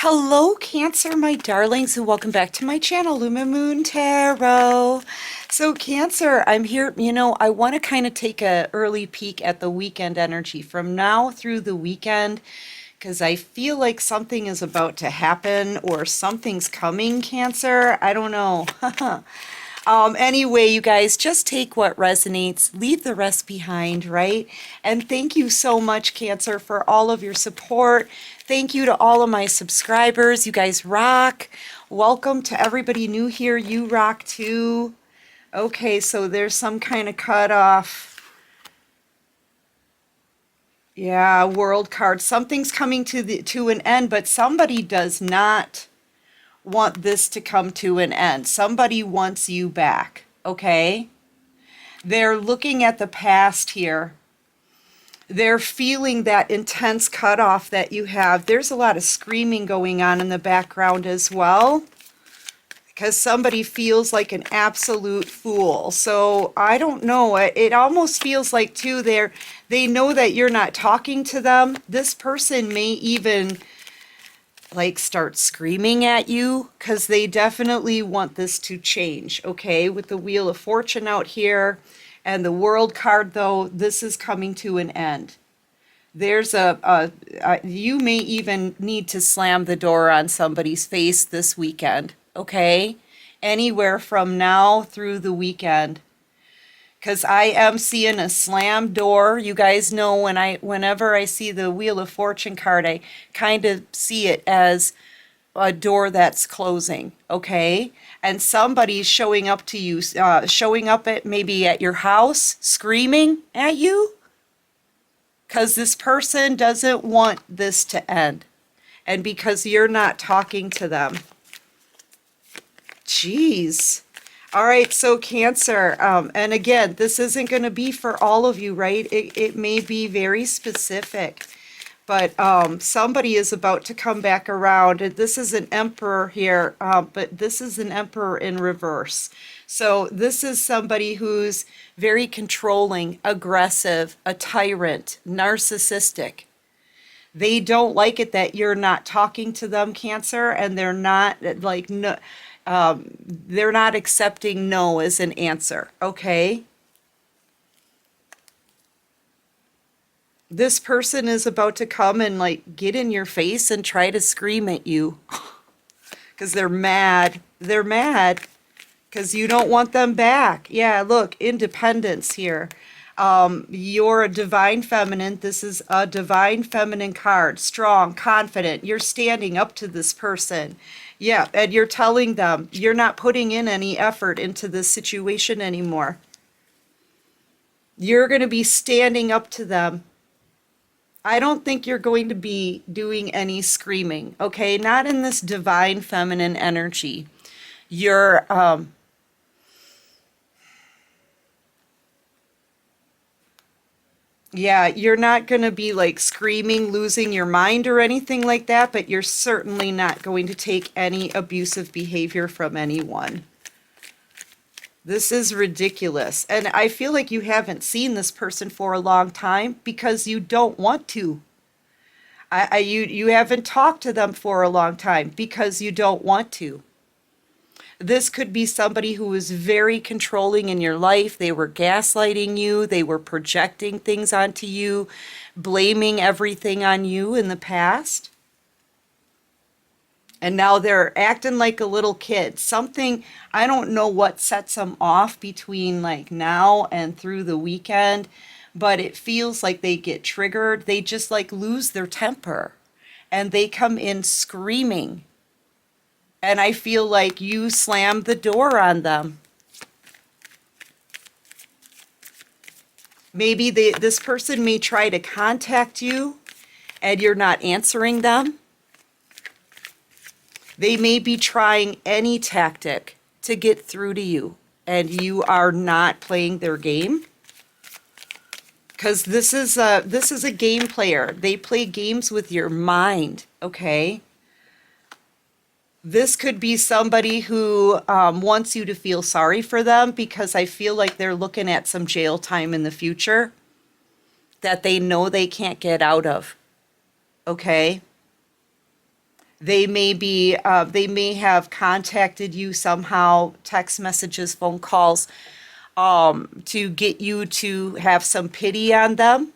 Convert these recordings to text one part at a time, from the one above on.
Hello, Cancer, my darlings, and welcome back to my channel, Luma Moon Tarot. So, Cancer, I'm here. I want to kind of take an early peek at the weekend energy from now through the weekend because I feel like something is about to happen or something's coming, Cancer. I don't know. Anyway, you guys, just take what resonates, leave the rest behind, right? And thank you so much, Cancer, for all of your support. Thank you to all of my subscribers. You guys rock. Welcome to everybody new here. You rock too. Okay, so there's some kind of cutoff. Yeah, world card. Something's coming to an end, but somebody does not want this to come to an end. Somebody wants you back, okay? They're looking at the past here. They're feeling that intense cutoff that you have. There's a lot of screaming going on in the background as well, because somebody feels like an absolute fool. So I don't know. It almost feels like, too, they know that you're not talking to them. This person may even start screaming at you because they definitely want this to change, okay? With the Wheel of Fortune out here and the World card, though, this is coming to an end. There's you may even need to slam the door on somebody's face this weekend, okay? Anywhere from now through the weekend. Because I am seeing a slam door. You guys know whenever I see the Wheel of Fortune card, I kind of see it as a door that's closing, okay? And somebody's showing up to you, showing up maybe at your house, screaming at you. Because this person doesn't want this to end. And because you're not talking to them. Jeez. All right, so Cancer, and again, this isn't going to be for all of you, right? It may be very specific, but somebody is about to come back around. This is an Emperor here, but this is an Emperor in reverse. So this is somebody who's very controlling, aggressive, a tyrant, narcissistic. They don't like it that you're not talking to them, Cancer, and they're not they're not accepting no as an answer, okay? This person is about to come and get in your face and try to scream at you because they're mad. They're mad because you don't want them back. Yeah, look, independence here. You're a divine feminine. This is a divine feminine card. Strong, confident. You're standing up to this person. Yeah, and you're telling them you're not putting in any effort into this situation anymore. You're going to be standing up to them. I don't think you're going to be doing any screaming, okay? Not in this divine feminine energy. You're, yeah, you're not going to be screaming, losing your mind or anything like that, but you're certainly not going to take any abusive behavior from anyone. This is ridiculous. And I feel like you haven't seen this person for a long time because you don't want to. You haven't talked to them for a long time because you don't want to. This could be somebody who was very controlling in your life. They were gaslighting you. They were projecting things onto you, blaming everything on you in the past. And now they're acting like a little kid. Something, I don't know what sets them off between now and through the weekend, but it feels like they get triggered. They just lose their temper and they come in screaming. And I feel like you slammed the door on them. Maybe this person may try to contact you and you're not answering them. They may be trying any tactic to get through to you and you are not playing their game. Because this is a game player. They play games with your mind, okay? This could be somebody who wants you to feel sorry for them because I feel like they're looking at some jail time in the future that they know they can't get out of, okay? They may have contacted you somehow, text messages, phone calls, to get you to have some pity on them.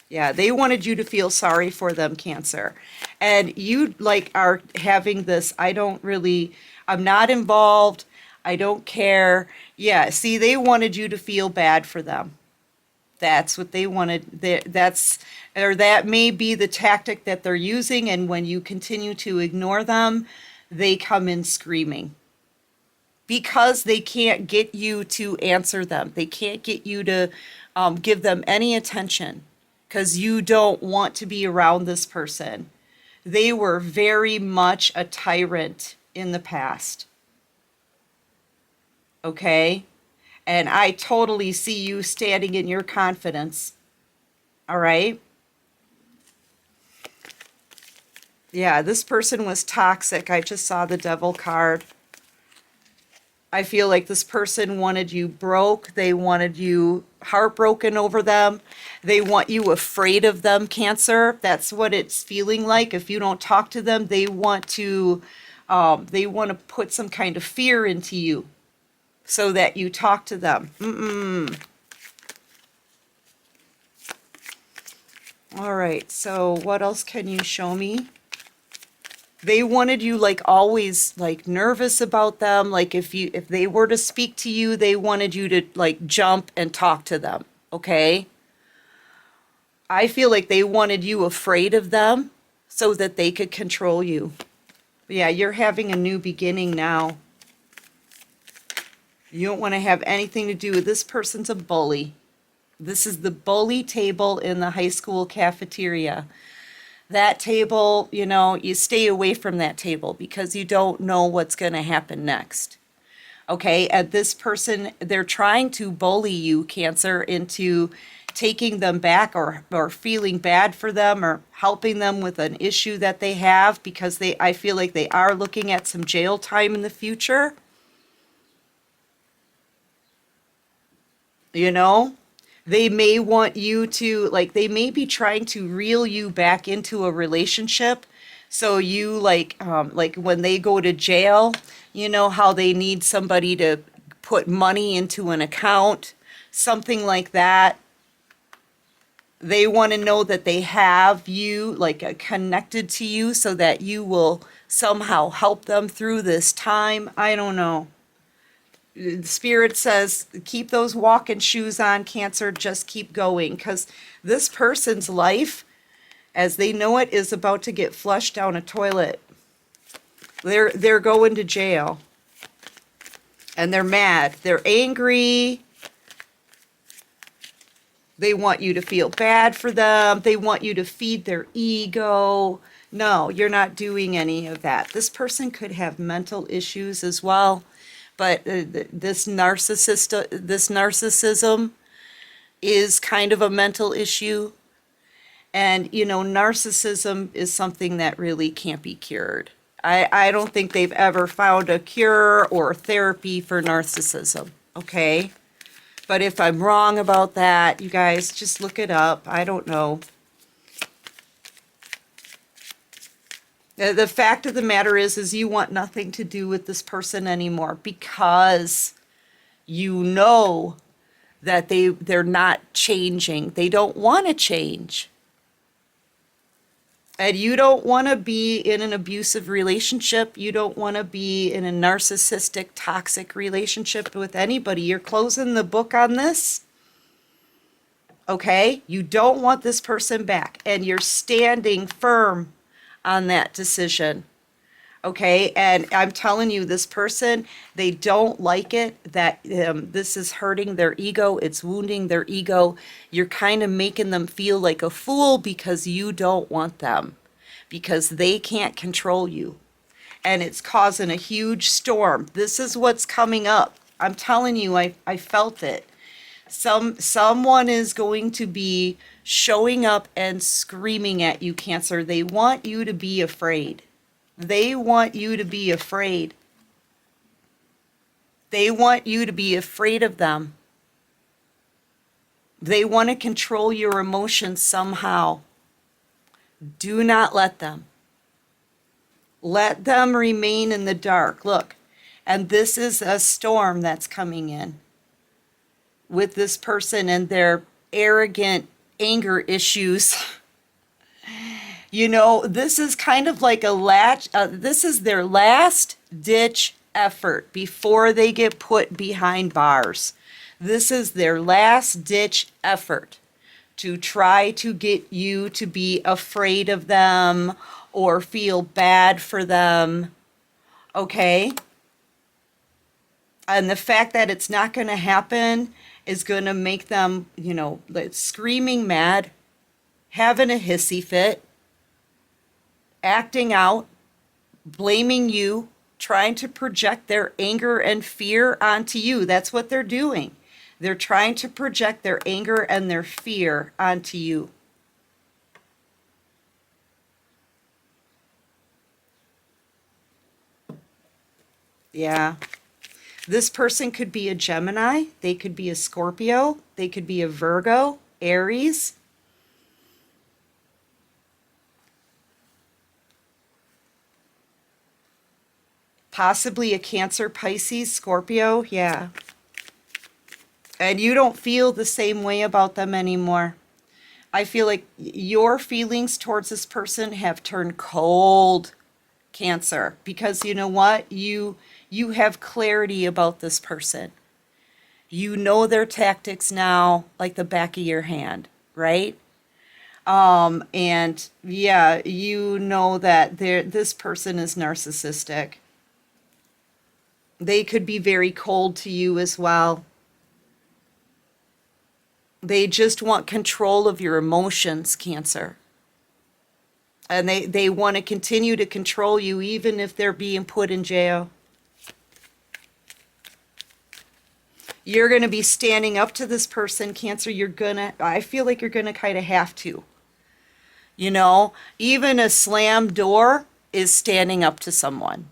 Yeah, they wanted you to feel sorry for them, Cancer. And you like are having this, I'm not involved, I don't care. Yeah, see, they wanted you to feel bad for them. That's what they wanted. Or that may be the tactic that they're using, and when you continue to ignore them, they come in screaming. Because they can't get you to answer them. They can't get you to give them any attention because you don't want to be around this person. They were very much a tyrant in the past. Okay? And I totally see you standing in your confidence. All right? Yeah, this person was toxic. I just saw the devil card. I feel like this person wanted you broke. They wanted you heartbroken over them. They want you afraid of them, Cancer. That's what it's feeling like. If you don't talk to them, they want to put some kind of fear into you so that you talk to them. All right, so what else can you show me? They wanted you like always like nervous about them. Like if they were to speak to you, they wanted you to like jump and talk to them. Okay? I feel like they wanted you afraid of them so that they could control you. Yeah, you're having a new beginning now. You don't want to have anything to do with this person's a bully. This is the bully table in the high school cafeteria. That table, you stay away from that table because you don't know what's going to happen next. Okay, and this person, they're trying to bully you, Cancer, into taking them back or feeling bad for them or helping them with an issue that they have because I feel like they are looking at some jail time in the future. They may want you to, like, they may be trying to reel you back into a relationship. So you, like when they go to jail, you know how they need somebody to put money into an account, something like that. They want to know that they have you, like, connected to you so that you will somehow help them through this time. I don't know. Spirit says, keep those walking shoes on, Cancer. Just keep going because this person's life, as they know it, is about to get flushed down a toilet. They're going to jail. And they're mad. They're angry. They want you to feel bad for them. They want you to feed their ego. No, you're not doing any of that. This person could have mental issues as well. But this narcissism is kind of a mental issue. And, narcissism is something that really can't be cured. I don't think they've ever found a cure or therapy for narcissism, okay? But if I'm wrong about that, you guys just look it up. I don't know. The fact of the matter is you want nothing to do with this person anymore because you know that they're not changing. They don't want to change. And you don't want to be in an abusive relationship. You don't want to be in a narcissistic, toxic relationship with anybody. You're closing the book on this. Okay? You don't want this person back. And you're standing firm on that decision. Okay? And I'm telling you, this person, they don't like it that this is hurting their ego. It's wounding their ego. You're kind of making them feel like a fool because you don't want them, because they can't control you. And it's causing a huge storm. This is what's coming up. I'm telling you, I felt it. Someone is going to be showing up and screaming at you, Cancer. They want you to be afraid. They want you to be afraid. They want you to be afraid of them. They want to control your emotions somehow. Do not let them. Let them remain in the dark. Look, and this is a storm that's coming in with this person and their arrogant anger issues. You know, this is kind of like this is their last ditch effort before they get put behind bars. This is their last ditch effort to try to get you to be afraid of them or feel bad for them. Okay? And the fact that it's not going to happen is going to make them, you know, like screaming mad, having a hissy fit, acting out, blaming you, trying to project their anger and fear onto you. That's what they're doing. They're trying to project their anger and their fear onto you. Yeah. This person could be a Gemini. They could be a Scorpio. They could be a Virgo, Aries. Possibly a Cancer, Pisces, Scorpio. Yeah. And you don't feel the same way about them anymore. I feel like your feelings towards this person have turned cold, Cancer, because you know what? You have clarity about this person. You know their tactics now like the back of your hand, right? And yeah, you know that this person is narcissistic. They could be very cold to you as well. They just want control of your emotions, Cancer. And they want to continue to control you even if they're being put in jail. You're going to be standing up to this person, Cancer. I feel like you're going to kind of have to. You know, even a slam door is standing up to someone.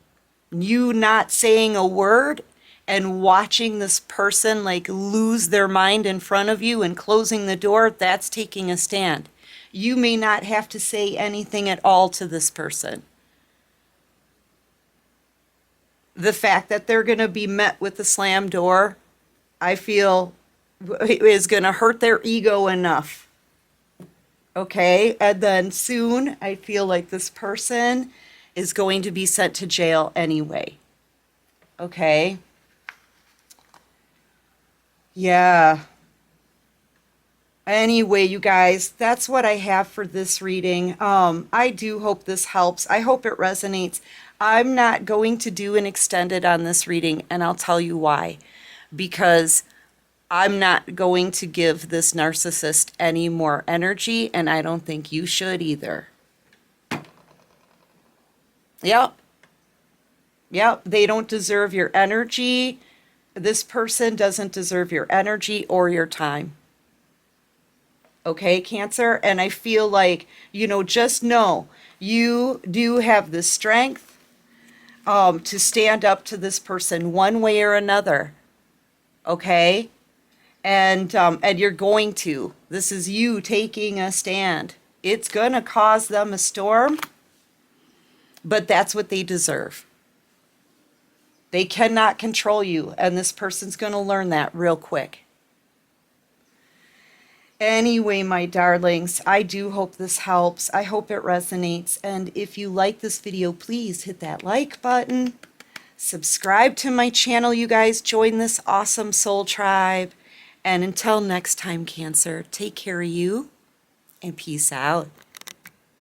You not saying a word and watching this person like lose their mind in front of you and closing the door, that's taking a stand. You may not have to say anything at all to this person. The fact that they're going to be met with a slam door, I feel, is going to hurt their ego enough. Okay? And then soon, I feel like this person is going to be sent to jail anyway. Okay? Yeah. Anyway, you guys, that's what I have for this reading. I do hope this helps. I hope it resonates. I'm not going to do an extended on this reading, and I'll tell you why. Because I'm not going to give this narcissist any more energy, and I don't think you should either. Yep. Yep, they don't deserve your energy. This person doesn't deserve your energy or your time. Okay, Cancer? And I feel like, you know, just know you do have the strength to stand up to this person one way or another. Okay? And you're going to. This is you taking a stand. It's going to cause them a storm, but that's what they deserve. They cannot control you, and this person's going to learn that real quick. Anyway, my darlings, I do hope this helps. I hope it resonates. And if you like this video, please hit that like button. Subscribe to my channel, you guys. Join this awesome soul tribe. And until next time, Cancer, take care of you and peace out.